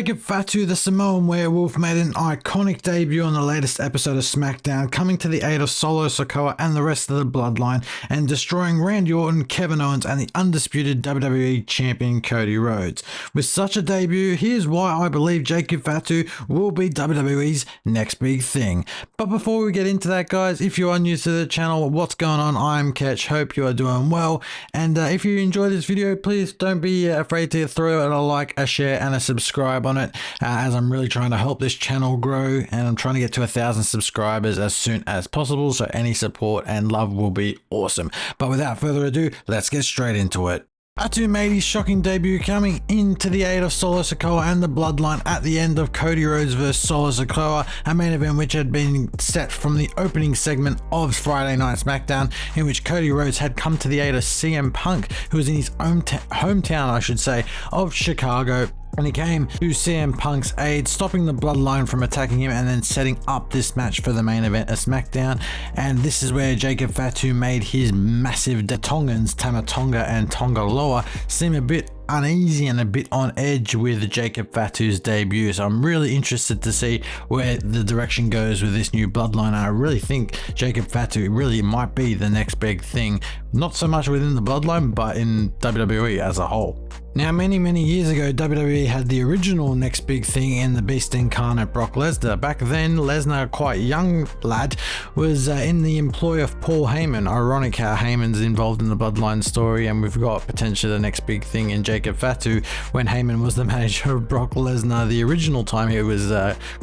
Jacob Fatu, the Samoan werewolf, made an iconic debut on the latest episode of SmackDown, coming to the aid of Solo Sikoa and the rest of the Bloodline, and destroying Randy Orton, Kevin Owens, and the undisputed WWE Champion Cody Rhodes. With such a debut, here's why I believe Jacob Fatu will be WWE's next big thing. But before we get into that, guys, if you are new to the channel, what's going on? I'm Ketch. Hope you are doing well. And if you enjoyed this video, please don't be afraid to throw it a like, a share, and a subscribe on it, as I'm really trying to help this channel grow, and I'm trying to get to 1,000 subscribers as soon as possible, so any support and love will be awesome. But without further ado, let's get straight into it. Fatu made his shocking debut, coming into the aid of Solo Sikoa and the Bloodline at the end of Cody Rhodes vs Solo Sikoa, a main event which had been set from the opening segment of Friday Night SmackDown, in which Cody Rhodes had come to the aid of CM Punk, who was in his hometown, I should say, of Chicago. And he came to CM Punk's aid, stopping the Bloodline from attacking him and then setting up this match for the main event of SmackDown. And this is where Jacob Fatu made his massive Tongans, Tama Tonga and Tonga Loa, seem a bit uneasy and a bit on edge with Jacob Fatu's debut. So I'm really interested to see where the direction goes with this new Bloodline. I really think Jacob Fatu really might be the next big thing, not so much within the Bloodline, but in WWE as a whole. Now, many years ago, WWE had the original next big thing in the Beast Incarnate, Brock Lesnar. Back then, Lesnar, quite young lad, was in the employ of Paul Heyman. Ironic how Heyman's involved in the Bloodline story, and we've got potentially the next big thing in Jacob Fatu when Heyman was the manager of Brock Lesnar the original time he was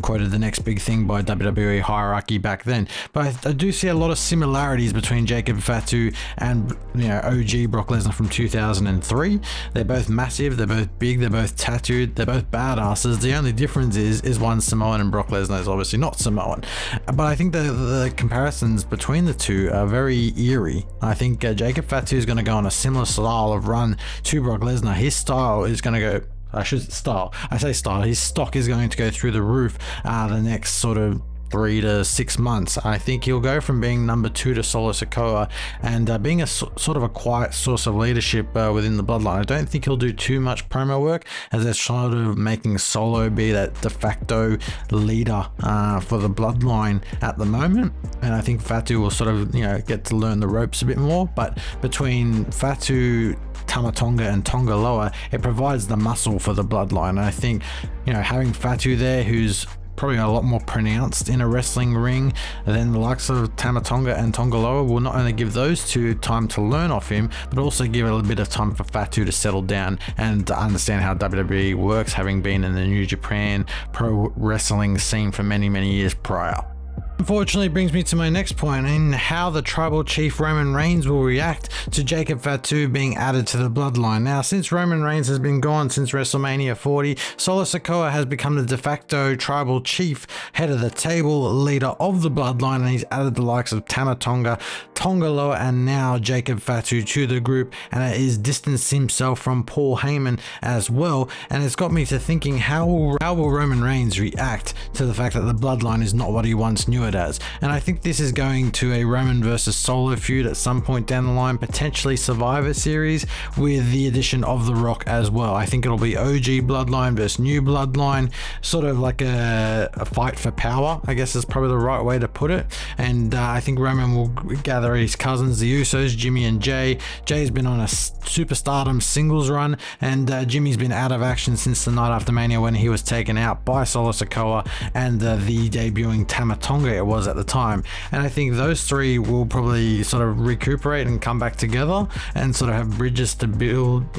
quoted the next big thing by WWE hierarchy back then. But I do see a lot of similarities between Jacob Fatu and OG Brock Lesnar from 2003. They're both massive, they're both big, they're both tattooed, they're both badasses. The only difference is one's Samoan and Brock Lesnar is obviously not Samoan. But I think the comparisons between the two are very eerie. I think Jacob Fatu is going to go on a similar style of run to Brock Lesnar. His style is going to go, his stock is going to go through the roof the next sort of 3 to 6 months. I think he'll go from being number 2 to Solo Sikoa and being a sort of a quiet source of leadership within the Bloodline. I don't think he'll do too much promo work, as they're sort of making Solo be that de facto leader for the Bloodline at the moment. And I think Fatu will sort of get to learn the ropes a bit more. But between Fatu, Tama Tonga and Tonga Loa, it provides the muscle for the Bloodline. And I think having Fatu there, who's probably a lot more pronounced in a wrestling ring than the likes of Tama Tonga and Tonga Loa, will not only give those two time to learn off him, but also give a little bit of time for Fatu to settle down and to understand how WWE works, having been in the New Japan pro wrestling scene for many years prior. Unfortunately, brings me to my next point in how the tribal chief Roman Reigns will react to Jacob Fatu being added to the Bloodline. Now, since Roman Reigns has been gone since WrestleMania 40, Solo Sikoa has become the de facto tribal chief, head of the table, leader of the Bloodline, and he's added the likes of Tama Tonga, Tonga Loa, and now Jacob Fatu to the group, and he's distanced himself from Paul Heyman as well. And it's got me to thinking, how will Roman Reigns react to the fact that the Bloodline is not what he once knew it as? And I think this is going to a Roman versus Solo feud at some point down the line, potentially Survivor Series, with the addition of The Rock as well. I think it'll be OG Bloodline versus new Bloodline, sort of like a fight for power, I guess is probably the right way to put it. And I think Roman will gather his cousins, the Usos, Jimmy and Jay. Jay's been on a superstardom singles run, and Jimmy's been out of action since the night after Mania, when he was taken out by Solo Sikoa and the debuting Tama Tonga it was at the time. And I think those three will probably sort of recuperate and come back together and sort of have bridges to build,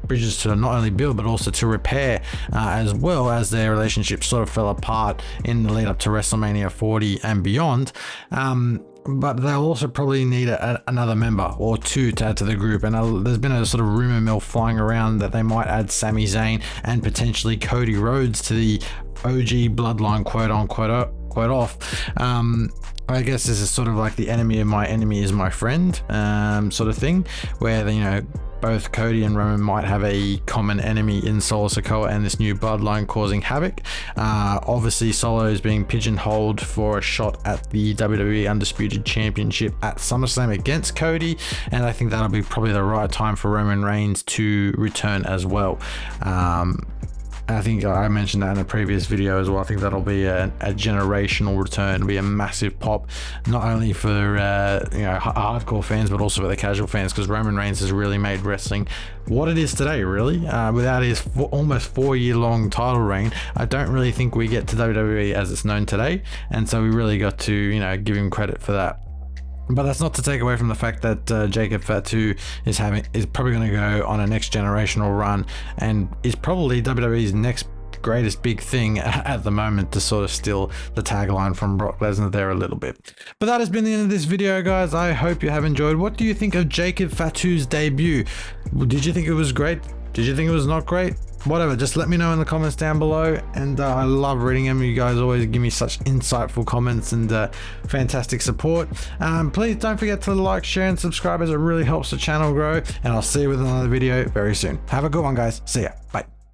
bridges to not only build but also to repair, as well, as their relationship sort of fell apart in the lead up to WrestleMania 40 and beyond. But they'll also probably need another member or two to add to the group. And there's been a sort of rumor mill flying around that they might add Sami Zayn and potentially Cody Rhodes to the OG Bloodline, quote unquote, I guess this is sort of like the enemy of my enemy is my friend sort of thing, where both Cody and Roman might have a common enemy in Solo Sikoa and this new Bloodline causing havoc. Obviously, Solo is being pigeonholed for a shot at the WWE Undisputed Championship at SummerSlam against Cody, and I think that'll be probably the right time for Roman Reigns to return as well. I think I mentioned that in a previous video as well. I think that'll be a generational return. It'll be a massive pop, not only for hardcore fans, but also for the casual fans, because Roman Reigns has really made wrestling what it is today, really. Without his almost 4-year-long title reign, I don't really think we get to WWE as it's known today, and so we really got to give him credit for that. But that's not to take away from the fact that Jacob Fatu is probably going to go on a next generational run, and is probably WWE's next greatest big thing at the moment, to sort of steal the tagline from Brock Lesnar there a little bit. But that has been the end of this video, guys. I hope you have enjoyed. What do you think of Jacob Fatu's debut? Did you think it was great? Did you think it was not great? Whatever, just let me know in the comments down below, and I love reading them. You guys always give me such insightful comments and fantastic support. Please don't forget to like, share, and subscribe, as it really helps the channel grow, and I'll see you with another video very soon. Have a good one, guys. See ya. Bye.